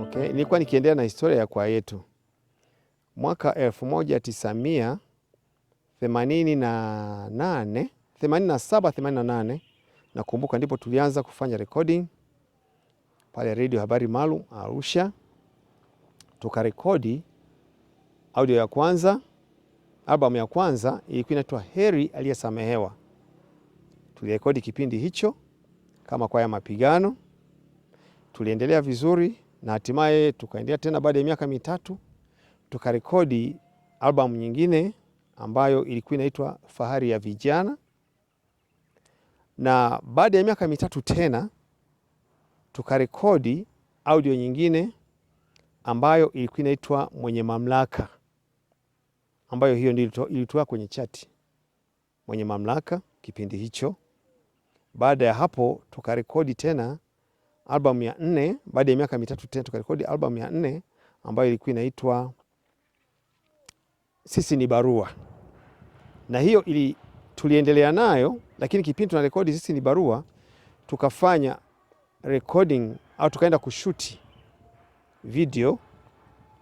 Okay, nilikuwa nikiendelea na historia ya kwaya yetu. Mwaka 1987-88 nakumbuka, ndipo tulianza kufanya recording pale Radio Habari Maalum Arusha. Tukarekodi audio ya kwanza, album ya kwanza ilikuwa inaitwa Heri Aliyesamehewa. Tulirekodi kipindi hicho kama kwaya mapigano. Tuliendelea vizuri na hatimaye tukaendelea tena baada ya miaka mitatu tukarekodi album nyingine ambayo ilikuwa inaitwa Fahari ya Vijana. Na baada ya miaka mitatu tena tukarekodi audio nyingine ambayo ilikuwa inaitwa Mwenye Mamlaka, ambayo hiyo ndio ilitoka kwenye chati, Mwenye Mamlaka kipindi hicho. Baada ya hapo tukarekodi tena album ya 4. Baada ya miaka mitatu tena tukarekodi album ya 4 ambayo ilikuwa inaitwa Sisi ni Barua. Na hiyo tuliendelea nayo, lakini kipindi tunarekodi Sisi ni Barua tukafanya recording au tukaenda kushuti video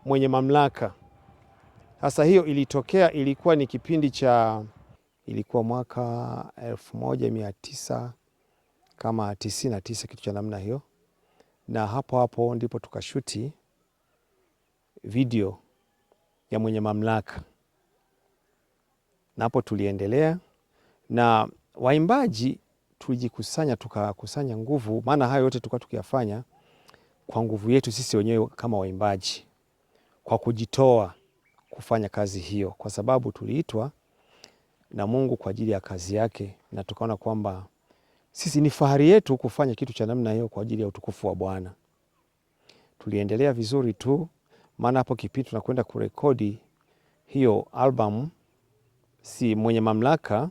Mwenye Mamlaka. Sasa hiyo ilikuwa ni kipindi ilikuwa mwaka 1999 kitu cha namna hiyo. Na hapo ndipo tukashuti video ya Mwenye Mamlaka. Na hapo tuliendelea na waimbaji tulijikusanya, tukakusanya nguvu, maana hayo yote tulikuwa tukiyafanya kwa nguvu yetu sisi wenyewe kama waimbaji, kwa kujitoa kufanya kazi hiyo, kwa sababu tuliitwa na Mungu kwa ajili ya kazi yake, na tukaona kwamba sisi ni fahari yetu kufanya kitu cha namna hiyo kwa ajili ya utukufu wa Bwana. Tuliendelea vizuri tu, maana hapo kipindi tunakwenda kurekodi hiyo album si Mwenye Mamlaka,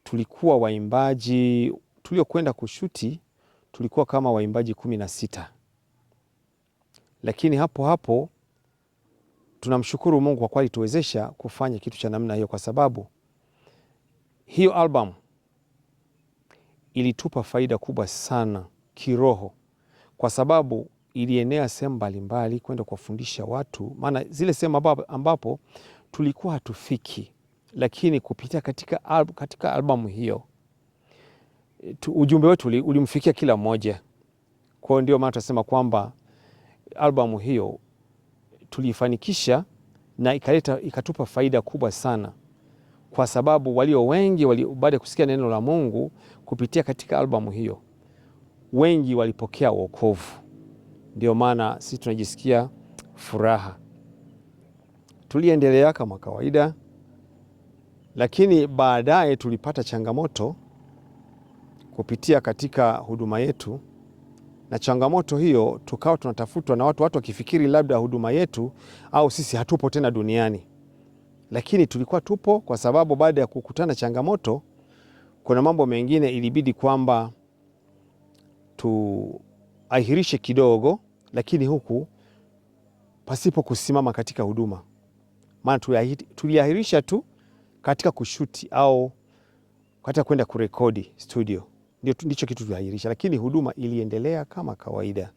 tulikuwa waimbaji tuliokwenda kushuti tulikuwa kama waimbaji 16. Lakini hapo tunamshukuru Mungu kwa kweli tuwezesha kufanya kitu cha namna hiyo, kwa sababu hiyo album ilitupa faida kubwa sana kiroho, kwa sababu ilienea sehemu mbalimbali kwenda kuwafundisha watu. Maana zile sehemu ambapo tulikuwa hatufiki, lakini kupitia katika albamu hiyo ujumbe wetu ulimfikia kila mmoja. Kwa hiyo ndio maana tunasema kwamba albamu hiyo tulifanikisha na ikatupa faida kubwa sana, kwa sababu walio wengi baada ya kusikia neno la Mungu kupitia katika albamu hiyo, wengi walipokea wokovu. Ndio maana sisi tunajisikia furaha. Tuliendelea kama kawaida, lakini baadaye tulipata changamoto kupitia katika huduma yetu, na changamoto hiyo tukawa tunatafutwa na watu wakifikiri labda huduma yetu au sisi hatupo tena duniani. Lakini tulikuwa tupo, kwa sababu baada ya kukutana changamoto kuna mambo mengine ilibidi kwamba tuahirishe kidogo, lakini huku pasipo kusimama katika huduma. Maana tuliahirisha tu katika kushuti au katika kwenda kurekodi studio, ndicho kitu tuliahirisha, lakini huduma iliendelea kama kawaida.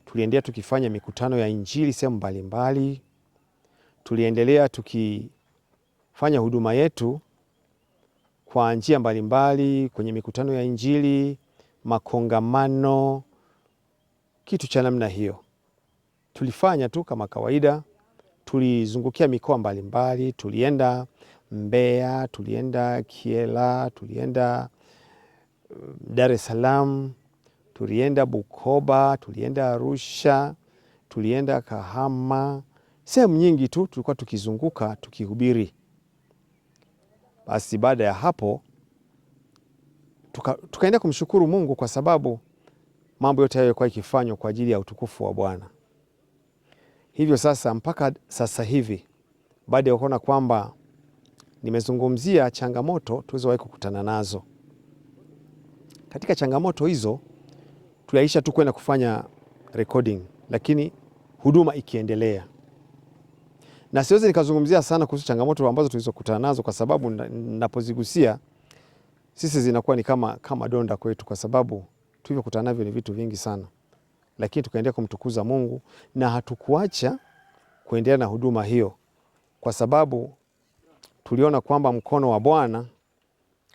Tuliendelea tukifanya mikutano ya Injili sehemu mbalimbali. Tuliendelea tukifanya huduma yetu kwa njia mbalimbali, kwenye mikutano ya Injili, makongamano, kitu cha namna hiyo. Tulifanya tu kama kawaida. Tulizungukia mikoa mbalimbali, tulienda Mbeya, tulienda Kiela, tulienda Dar es Salaam, tulienda Bukoba, tulienda Arusha, tulienda Kahama. Sehemu nyingi tu tulikuwa tukizunguka tukihubiri. Basi baada ya hapo tukaenda kumshukuru Mungu, kwa sababu mambo yote hayo yalikuwa yakifanywa kwa ajili ya utukufu wa Bwana. Hivyo sasa mpaka sasa hivi, baada ya kuona kwamba nimezungumzia changamoto tulizowahi kukutana nazo, katika changamoto hizo tuliaisha tu kwenda kufanya recording, lakini huduma ikiendelea. Na siwezi nikazungumzia sana kuhusu changamoto ambazo tulizokutana nazo, kwa sababu ninapozigusia sisi zinakuwa ni kama donda kwetu, kwa sababu tulivyokutana navyo ni vitu vingi sana. lakini tukaendelea kumtukuza Mungu na hatukuacha kuendelea na huduma hiyo, kwa sababu tuliona kwamba mkono wa Bwana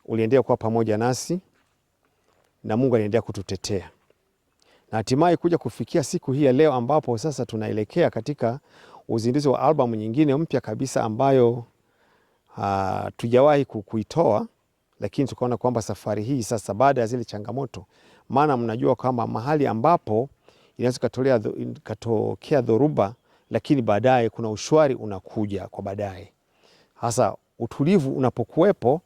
uliendelea kuwa pamoja nasi na Mungu aliendelea kututetea. Na hatimaye kuja kufikia siku hii ya leo ambapo sasa tunaelekea katika uzinduzi wa albamu nyingine mpya kabisa ambayo tujawahi kuitoa, lakini tukaona kwamba safari hii sasa, baada ya zile changamoto, maana mnajua kwamba mahali ambapo inaweza katokea dhoruba, lakini baadaye kuna ushwari unakuja kwa baadaye. Hasa utulivu unapokuwepo,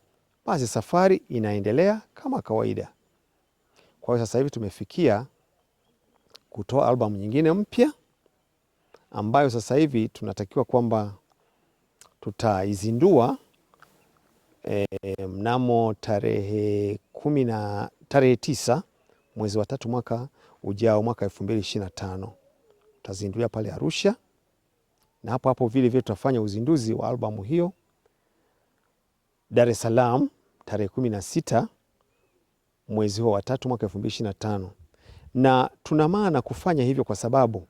basi safari inaendelea kama kawaida. Kwa hiyo sasa hivi tumefikia kutoa albamu nyingine mpya ambayo sasa hivi tunatakiwa kwamba tutaizindua mnamo tarehe 9 mwezi wa 3 mwaka ujao, mwaka 2025. Tutazindulia pale Arusha, na hapo vile vile tutafanya uzinduzi wa albamu hiyo Dar es Salaam tarehe 16 mwezi wa 3 mwaka 2025. Na tuna maana kufanya hivyo kwa sababu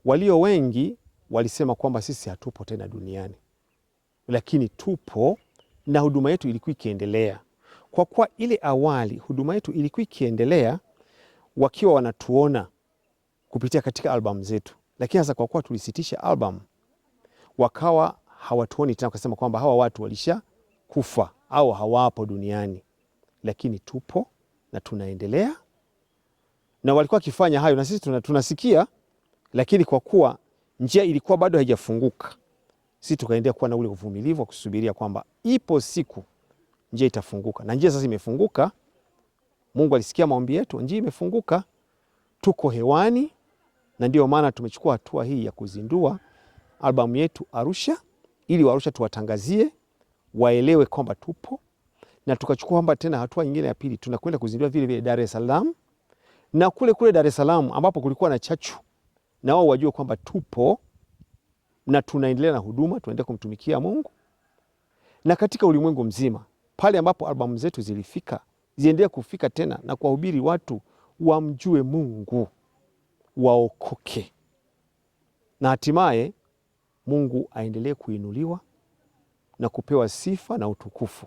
walio wengi walisema kwamba sisi hatupo tena duniani, lakini tupo na huduma yetu ilikuwa ikiendelea. Kwa kuwa ile awali huduma yetu ilikuwa ikiendelea wakiwa wanatuona kupitia katika albamu zetu, lakini sasa kwa kuwa tulisitisha albamu, wakawa hawatuoni tena, kusema kwamba hawa watu walisha kufa au hawapo duniani, lakini tupo na tunaendelea. Na walikuwa wakifanya hayo na sisi tunasikia, lakini kwa kuwa njia ilikuwa bado haijafunguka, sisi tukaendelea kuwa na ule uvumilivu wa kusubiria kwamba ipo siku njia itafunguka. Na njia sasa imefunguka. Mungu alisikia maombi yetu, njia imefunguka, tuko hewani, na ndio maana tumechukua hatua hii ya kuzindua albamu yetu Arusha, ili wa Arusha tuwatangazie, waelewe kwamba tupo. Na tukachukua kwamba tena hatua nyingine ya pili, tunakwenda kuzindua vile vile Dar es Salaam, na kule Dar es Salaam ambapo kulikuwa na chachu, na wao wajue kwamba tupo na tunaendelea na huduma, tunaendelea kumtumikia Mungu. Na katika ulimwengu mzima, pale ambapo albamu zetu zilifika, ziendelee kufika tena na kuwahubiri watu wamjue Mungu, waokoke, na hatimaye Mungu aendelee kuinuliwa na kupewa sifa na utukufu.